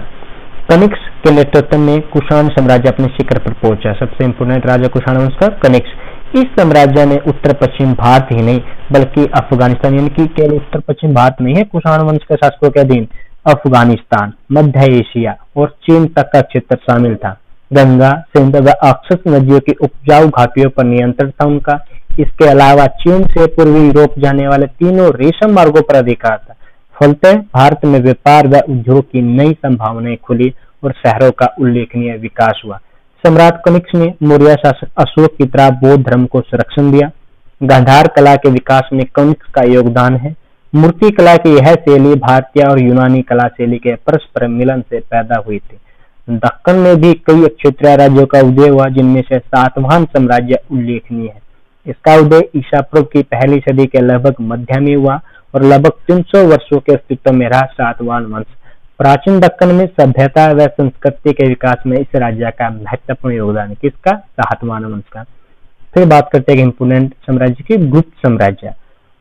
कनिष्क के नेतृत्व में कुषाण साम्राज्य अपने शिखर पर पहुंचा। सबसे इम्पोर्टेंट राजा कुषाण वंश का कनिष्क। इस साम्राज्य ने उत्तर पश्चिम भारत ही नहीं बल्कि अफगानिस्तान, यानी कि केवल उत्तर पश्चिम भारत नहीं है कुषाण वंश के शासकों के अधीन, अफगानिस्तान, मध्य एशिया और चीन तक का क्षेत्र शामिल था। गंगा, सिंध व अक्सस नदियों की उपजाऊ घाटियों पर नियंत्रण था उनका। इसके अलावा चीन से पूर्वी यूरोप जाने वाले तीनों रेशम मार्गों पर अधिकार था। फलतः भारत में व्यापार व उद्योग की नई संभावनाएं खुली और शहरों का उल्लेखनीय विकास हुआ। सम्राट कनिष्क ने मौर्य शासक अशोक की तरह बौद्ध धर्म को संरक्षण दिया। गांधार कला के विकास में कनिष्क का योगदान है। मूर्ति कला की यह शैली भारतीय और यूनानी कला शैली के परस्पर मिलन से पैदा हुई थी। दक्कन में भी कई क्षेत्रीय राज्यों का उदय हुआ, जिनमें से सातवाहन साम्राज्य उल्लेखनीय है। इसका उदय ईसा पूर्व की पहली सदी के लगभग मध्य में हुआ और लगभग 300 वर्षों के अस्तित्व में रहा सातवाहन वंश। प्राचीन दक्कन में सभ्यता व संस्कृति के विकास में इस राज्य का महत्वपूर्ण योगदान है। किसका? सातवाहन वंश का। फिर बात करते हैं इंपोर्टेंट साम्राज्य की, गुप्त साम्राज्य।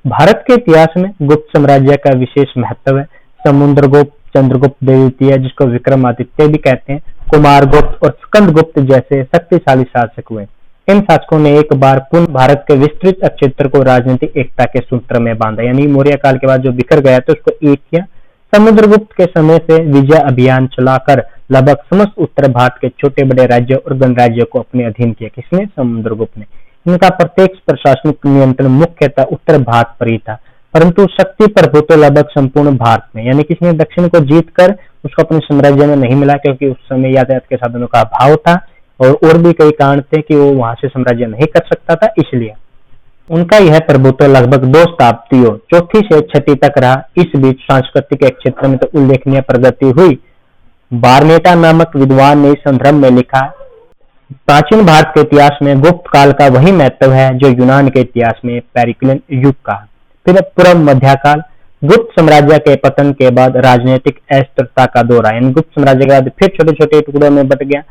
भारत के इतिहास में गुप्त साम्राज्य का विशेष महत्व है। समुद्रगुप्त, चंद्रगुप्त द्वितीय, जिसको विक्रमादित्य भी कहते हैं, कुमारगुप्त और स्कंदगुप्त जैसे शक्तिशाली शासक हुए। इन शासकों ने एक बार पुनः भारत के विस्तृत क्षेत्र को राजनीतिक एकता के सूत्र में बांधा, यानी मौर्य काल के बाद जो बिखर गया तो उसको एक किया। समुद्रगुप्त के समय से विजय अभियान चलाकर लगभग समस्त उत्तर भारत के छोटे बड़े राज्यों और गणराज्यों को अपने अधीन किया। किसने? समुद्रगुप्त ने। इनका प्रत्येक प्रशासनिक नियंत्रण मुख्यतः उत्तर भारत पर ही था, परंतु शक्ति प्रभुत्व लगभग संपूर्ण भारत में, यानी किसने दक्षिण को जीतकर उसको अपने साम्राज्य में नहीं मिला, क्योंकि उस समय यातायात के साधनों का अभाव था और भी कई कारण थे कि वो वहां से साम्राज्य नहीं कर सकता था। इसलिए उनका यह प्रभुत्व लगभग 2 शताब्दियों, चौथी से छठी तक रहा। इस बीच सांस्कृतिक क्षेत्र में तो उल्लेखनीय प्रगति हुई। बारनेटा नामक विद्वान ने इस संदर्भ में लिखा, प्राचीन भारत के इतिहास में गुप्त काल का वही महत्व है जो यूनान के इतिहास में पेरिक्लिन युग का। फिर पूर्व मध्यकाल, गुप्त साम्राज्य के पतन के बाद राजनीतिक अस्थिरता का दौर आया। गुप्त साम्राज्य के बाद फिर छोटे छोटे टुकड़ों में बट गया,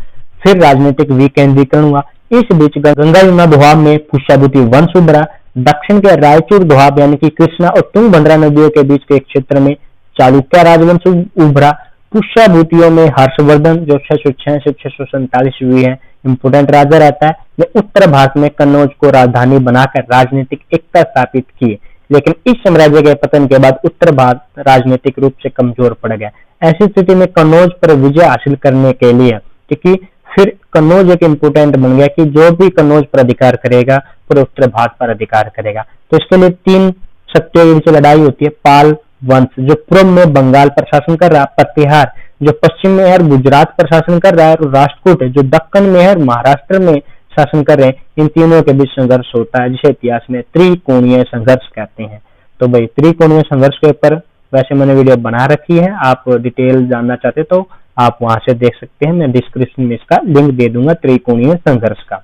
फिर राजनीतिक विकेंद्रीकरण हुआ। इस बीच गंगा यमुना दोआब में पुष्यभूति वंश उभरा। दक्षिण के रायचूर दोआब यानी कि कृष्णा और तुंगभद्रा नदियों के बीच के क्षेत्र में चालुक्य राजवंश उभरा। पुष्यभूतियों में हर्षवर्धन जो 606 से 647 हुई है, इंपोर्टेंट राजा रहता है, ने उत्तर भारत में कन्नौज को राजधानी बनाकर राजनीतिक एकता स्थापित की। लेकिन इस साम्राज्य के पतन के बाद उत्तर भारत राजनीतिक रूप से कमजोर पड़ गया। ऐसी स्थिति में कन्नौज पर विजय हासिल करने के लिए, क्योंकि फिर कन्नौज एक इंपोर्टेंट बन गया कि जो भी कन्नौज पर अधिकार करेगा पूरे उत्तर भारत पर अधिकार करेगा, तो इसके लिए 3 शक्तियों के बीच लड़ाई होती है। पाल वंश जो पूर्व में बंगाल पर शासन कर रहा, प्रतिहार जो पश्चिम में है और गुजरात पर शासन कर रहा है, और राष्ट्रकूट जो दक्कन में है और महाराष्ट्र में शासन कर रहे हैं। इन तीनों के बीच संघर्ष होता है, जिसे इतिहास में त्रिकोणीय संघर्ष कहते हैं। तो भाई त्रिकोणीय संघर्ष के ऊपर वैसे मैंने वीडियो बना रखी है, आप डिटेल जानना चाहते तो आप वहां से देख सकते हैं, मैं डिस्क्रिप्शन में इसका लिंक दे दूंगा त्रिकोणीय संघर्ष का।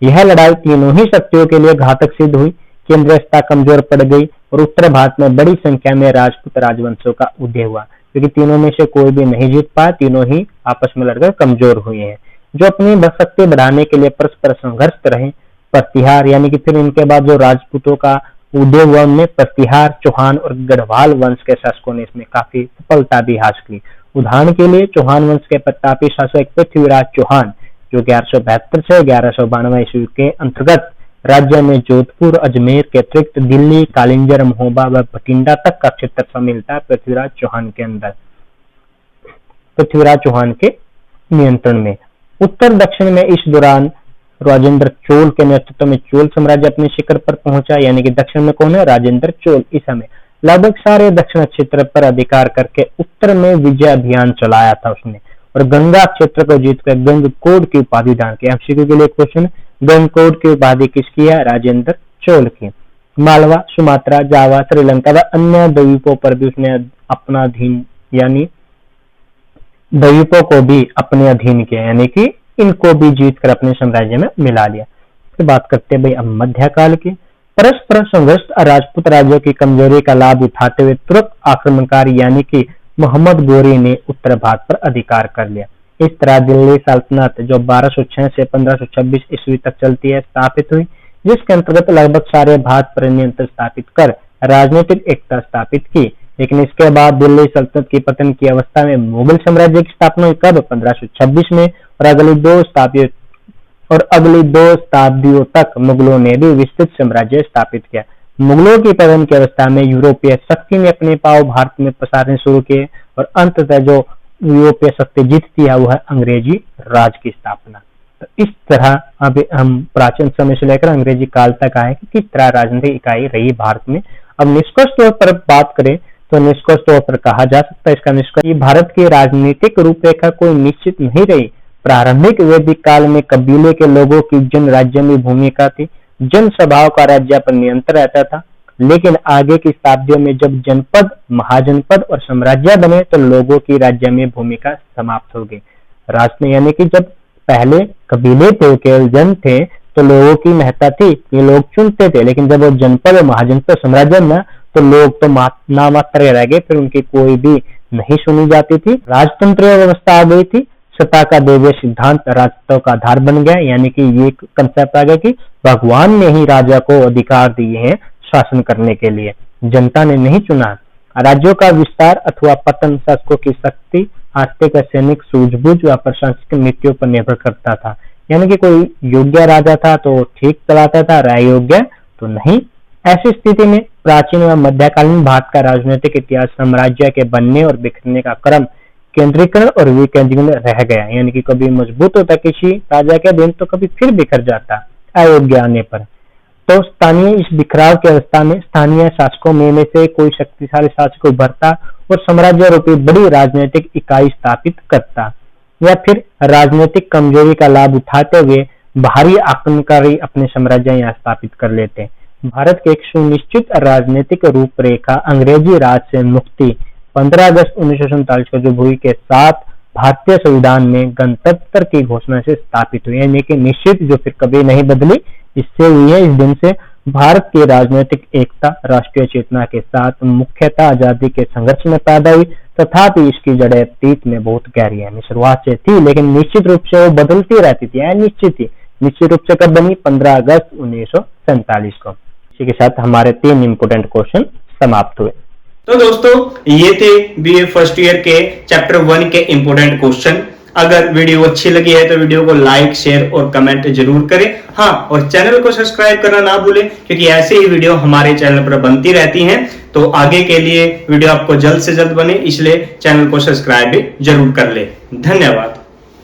यह लड़ाई तीनों ही शक्तियों के लिए घातक सिद्ध हुई। केंद्रीय सत्ता कमजोर पड़ गई और उत्तर भारत में बड़ी संख्या में राजपूत राजवंशों का उदय हुआ, क्योंकि तीनों में से कोई भी नहीं जीत पाया, तीनों ही आपस में लड़कर कमजोर हुए हैं। जो अपनी शक्ति बढ़ाने के लिए परस्पर संघर्ष रहे, प्रतिहार यानी कि फिर इनके बाद जो राजपूतों का उदय हुआ, उनमें प्रतिहार, चौहान और गढ़वाल वंश के शासकों ने इसमें काफी सफलता भी हासिल की। उदाहरण के लिए चौहान वंश के प्रतापी शासक पृथ्वीराज चौहान जो 1172 से 1192 ईस्वी के अंतर्गत राज्य में जोधपुर, अजमेर के अतिरिक्त दिल्ली, कालिंजर, महोबा व भटिंडा तक का क्षेत्र शामिल था। पृथ्वीराज चौहान के अंदर, पृथ्वीराज चौहान के नियंत्रण में। उत्तर दक्षिण में इस दौरान राजेंद्र चोल के नेतृत्व में चोल साम्राज्य अपने शिखर पर पहुंचा, यानी कि दक्षिण में कौन है? राजेंद्र चोल। इस समय लगभग सारे दक्षिण क्षेत्र पर अधिकार करके उत्तर में विजय अभियान चलाया था उसने, और गंगा क्षेत्र को जीतकर गंगकोट की उपाधि दान की। एमसीक्यू के लिए क्वेश्चन, गंगकोट की उपाधि किसकी है? राजेंद्र चोल की। मालवा, सुमात्रा, जावा, श्रीलंका व अन्य द्वीपों पर भी उसने अपना अधीन यानी द्वीपों को भी अपने अधीन किया, यानी कि इनको भी जीतकर अपने साम्राज्य में मिला लिया। फिर बात करते हैं भाई अब मध्यकाल की। परस्पर संघर्ष राजपूत राज्यों की कमजोरी का लाभ उठाते हुए तुर्क आक्रमणकारी यानी कि मोहम्मद गोरी ने उत्तर भारत पर अधिकार कर लिया। इस तरह दिल्ली सल्तनत जो 1206 से 1526 ईस्वी तक चलती है स्थापित हुई, जिसके अंतर्गत लगभग सारे भारत पर नियंत्रण स्थापित कर राजनीतिक एकता स्थापित की। लेकिन इसके बाद दिल्ली सल्तनत की पतन की अवस्था में मुगल साम्राज्य की स्थापना हुई, कब 1526 में, और अगली दो शताब्दियों तक मुगलों ने भी विस्तृत साम्राज्य स्थापित किया। मुगलों की पतन की अवस्था में यूरोपीय शक्ति ने अपने पांव भारत में पसारने शुरू किए और अंततः जो यूरोपीय शक्ति जीतती है वह अंग्रेजी राज की स्थापना। तो इस तरह अब हम प्राचीन समय से लेकर अंग्रेजी काल तक आए कि किस तरह राजनीतिक इकाई रही भारत में। अब निष्कर्ष तौर पर बात करें तो निष्कर्ष तौर पर कहा जा सकता है इसका निष्कर्ष भारत की राजनीतिक रूपरेखा कोई निश्चित नहीं रही। प्रारंभिक वैदिक काल में कबीले के लोगों की जन राज्य में भूमिका थी, जन स्वभाव का राज्य पर नियंत्रण रहता था। लेकिन आगे की शताब्दियों में जब जनपद, महाजनपद और साम्राज्य बने तो लोगों की राज्य में भूमिका समाप्त हो गई। राष्ट्र यानी कि जब पहले कबीले थे, केवल जन थे, तो लोगों की महत्ता थी, ये लोग चुनते थे। लेकिन जब वो जनपद और महाजनपद साम्राज्य बना तो लोग तो नामात्र रह गए, फिर उनकी कोई भी नहीं सुनी जाती थी। राजतंत्र व्यवस्था आ गई थी, सत्ता का दैवीय सिद्धांत राजतंत्र का आधार बन गया, यानी कि ये कंसेप्ट आ गया कि भगवान ने ही राजा को अधिकार दिए हैं शासन करने के लिए, जनता ने नहीं चुना। राज्यों का विस्तार अथवा पतन शासकों की शक्ति, आर्थिक और सैनिक सूझबूझ व प्रशासनिक नीतियों पर निर्भर करता था। यानी कि कोई योग्य राजा था तो ठीक चलाता था, अयोग्य तो नहीं। ऐसी स्थिति में प्राचीन व मध्यकालीन भारत का राजनीतिक इतिहास साम्राज्य के बनने और बिखरने का क्रम, केंद्रीकरण और विकेंद्रीकरण रह गया। यानी कि कभी मजबूत होता किसी राजा के दिन तो कभी फिर बिखर जाता अयोग्य आने पर। तो स्थानीय इस बिखराव की अवस्था में स्थानीय शासकों में से कोई शक्तिशाली शासक उभरता और साम्राज्य रूपी बड़ी राजनीतिक इकाई स्थापित करता, या फिर राजनीतिक कमजोरी का लाभ उठाते हुए बाहरी आक्रमणकारी अपने साम्राज्य यहाँ स्थापित कर लेते। भारत की एक सुनिश्चित राजनीतिक रूपरेखा अंग्रेजी राज से मुक्ति 15 अगस्त 1947 को जो हुई के साथ भारतीय संविधान में गणतंत्र की घोषणा से स्थापित हुई, यानी कि निश्चित जो फिर कभी नहीं बदली, इससे हुई है। इस दिन से भारत की राजनीतिक एकता राष्ट्रीय चेतना के साथ मुख्यतः आजादी के संघर्ष में पैदा हुई, तथापि इसकी जड़ें अतीत में बहुत गहरी है। शुरुआत से थी लेकिन निश्चित रूप से वो बदलती रहती थी, निश्चित रूप से कब बनी? 15 अगस्त 1947 को। इसी के साथ हमारे 3 इंपोर्टेंट क्वेश्चन समाप्त हुए। तो दोस्तों ये थे बीए फर्स्ट ईयर के चैप्टर 1 के इंपोर्टेंट क्वेश्चन। अगर वीडियो अच्छी लगी है तो वीडियो को लाइक, शेयर और कमेंट जरूर करें। हाँ, और चैनल को सब्सक्राइब करना ना भूलें, क्योंकि ऐसे ही वीडियो हमारे चैनल पर बनती रहती हैं। तो आगे के लिए वीडियो आपको जल्द से जल्द बने, इसलिए चैनल को सब्सक्राइब भी जरूर कर ले। धन्यवाद।